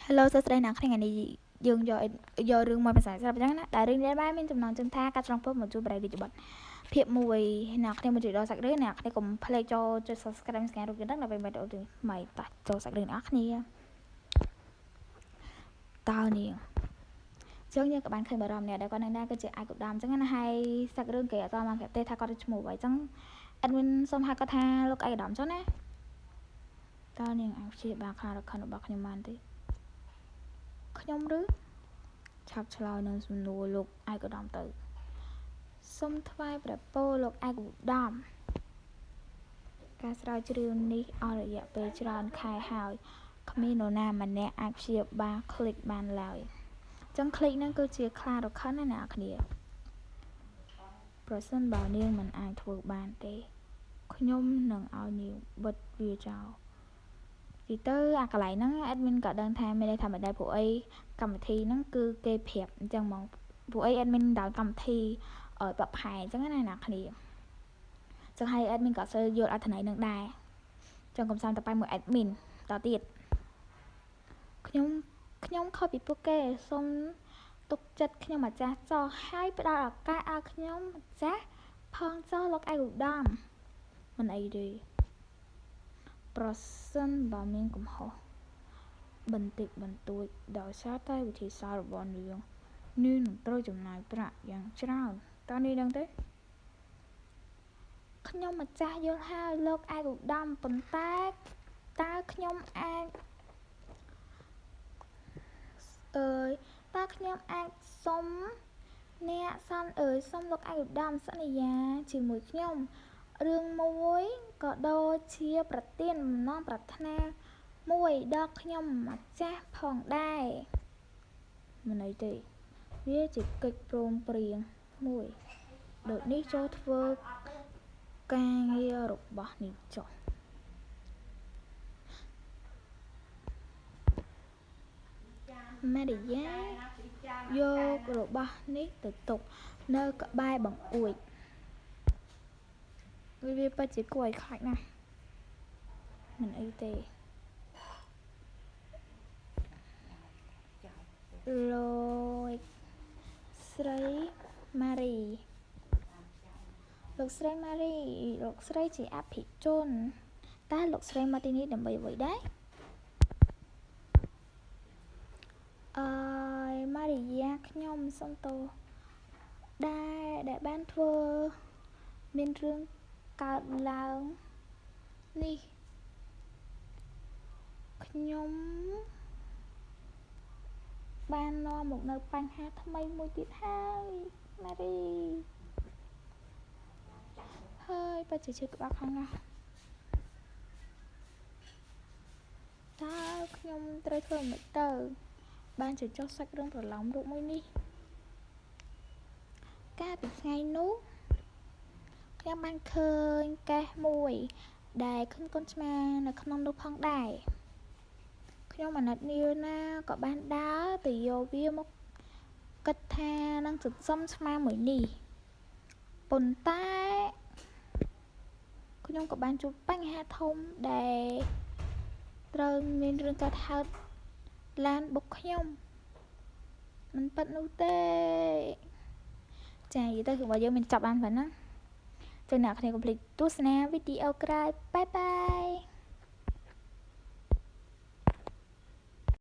Hello សួស្តីអ្នកនាងថ្ងៃនេះយើងយករឿងមួយភាសាស្រាប់អញ្ចឹងណាដែលរឿងនេះបានមានចំណងជើងថាការឆ្លងភពមកជួបបរិយារាជបុត្រភាពមួយអ្នកនាងមកជួយដល់សាច់រឿងអ្នកនាងកុំភ្លេចចូលចុច Subscribe ស្គាល់រូបយើងហ្នឹងដើម្បីមិនឲ្យអូនថ្មីតោះចូលសាច់រឿងអ្នកនាងតើនាងចឹងយើងក៏បានឃើញបារម្ភអ្នកដែលគាត់នៅណាគឺជាអាយកុដាមអញ្ចឹងណាហើយសាច់រឿងគេអត់បានប្រាប់ទេថាគាត់ឈ្មោះអ្វីអញ្ចឹង admin សូមហៅគាត់ថាលោកអាយកុដាមអញ្ចឹងណាតើនាងអាចព្យាបាលខ្លារខិនរបស់ខ្ញុំបានទេខ្ញុំឬឆាប់ឆ្លើយនឹងសំណួរលោកឯកឧត្តមទៅសូមថ្វាយព្រះពរលោកឯកឧត្តមការស្រាវជ្រាវនេះអស់រយៈពេលច្រើនខែហើយគ្មាននរណាម្នាក់អាចព្យាបាលคลิกបានឡើយចឹងคลิกហ្នឹងគឺជាខ្លារខិនណាអ្នកគ្នាប្រសិនបើនាងមិនអាចធ្វើបានទេខ្ញុំនឹងឲ្យនាងបិទវាចោលទីទៅអាកន្លែងហ្នឹង admin ក៏ដឹងថាមានន័យថាមិនដែរព្រោះអីកម្មវិធីហ្នឹងគឺគេប្រាប់អញ្ចឹងហ្មងព្រោះអី admin ដល់កម្មវិធីឲ្យបបផែអញ្ចឹងណាអ្នកគ្នាចឹងហើយ admin ក៏សូវយល់អត្ថន័យនឹងដែរចឹងកំសាន្តទៅបាយមួយ admin តទៀតខ្ញុំខុសពីពួកគេសូមទុកចិត្តខ្ញុំម្ចាស់ចោះហើយផ្ដល់ឱកាសឲ្យខ្ញុំម្ចាស់ផងចោះលោកឯកឧត្តមមិនអីទេប្រសិនបើមានកំហុសបន្តិចបន្តួចដោយសារតែវិធីសាស្ត្ររបស់នាងនឹងត្រូវចំណាយប្រាក់យ៉ាងច្រើនតើនាងដឹងទេខ្ញុំម្ចាស់យល់ហើយលោកឯកឧត្តមប៉ុន្តែតើខ្ញុំអាចតើខ្ញុំអាចសុំអ្នកសាន់សុំលោកឯកឧត្តមសន្យាជាមួយខ្ញុំរឿងមួយក៏ដូចជាប្រទានបំណងប្រាថ្នាមួយដល់ខ្ញុំម្ចាស់ផងដែរមិនអីទេវាជាកិច្ចព្រមព្រៀងមួយដូចនេះចូលធ្វើការងាររបស់នេះចុះម៉ារីយ៉ាយករបស់នេះទៅទុកនៅក្បែរបង្អួចវាពិតជាគួរឲ្យខ្លាចណាស់មិនអីទេលោកស្រីម៉ារីលោកស្រីម៉ារីលោកស្រីជាអភិជនតើលោកស្រីមកទីនេះដើម្បីអ្វីដែរម៉ារីយ៉ាខ្ញុំសុំទោសដែលបានធ្វើមានរឿងកើតឡើងនេះខ្ញុំបាននាំមកនៅបញ្ហាថ្មីមួយទៀតហើយម៉ារីហើយបើជាឈឺក្បាលខ្លាំងណាស់តើខ្ញុំត្រូវធ្វើមិនទៅបានជាចុះសាច់រឿងប្រឡំរូបមួយនេះកាលពីថ្ងៃនោះខ្ញុំបានឃើញកេះមួយដែលឃើញកូនឆ្មានៅក្នុងនោះផងដែរខ្ញុំអាណិតនាងណាក៏បានដើរទៅយកវាមកគិតថានឹងសន្សំឆ្មាមួយនេះប៉ុន្តែខ្ញុំក៏បានជួបបញ្ហាធំដែលត្រូវមានរឿងកើតហេតុឡានបុកខ្ញុំមិនប៉ិតនោះទេចានិយាយទៅគឺរបស់យើងមានចប់បានប៉ុណ្ណាចឹងអ្នកគ្នាកុំភ្លេចទស្សនាវីដេអូក្រោយបាយបាយ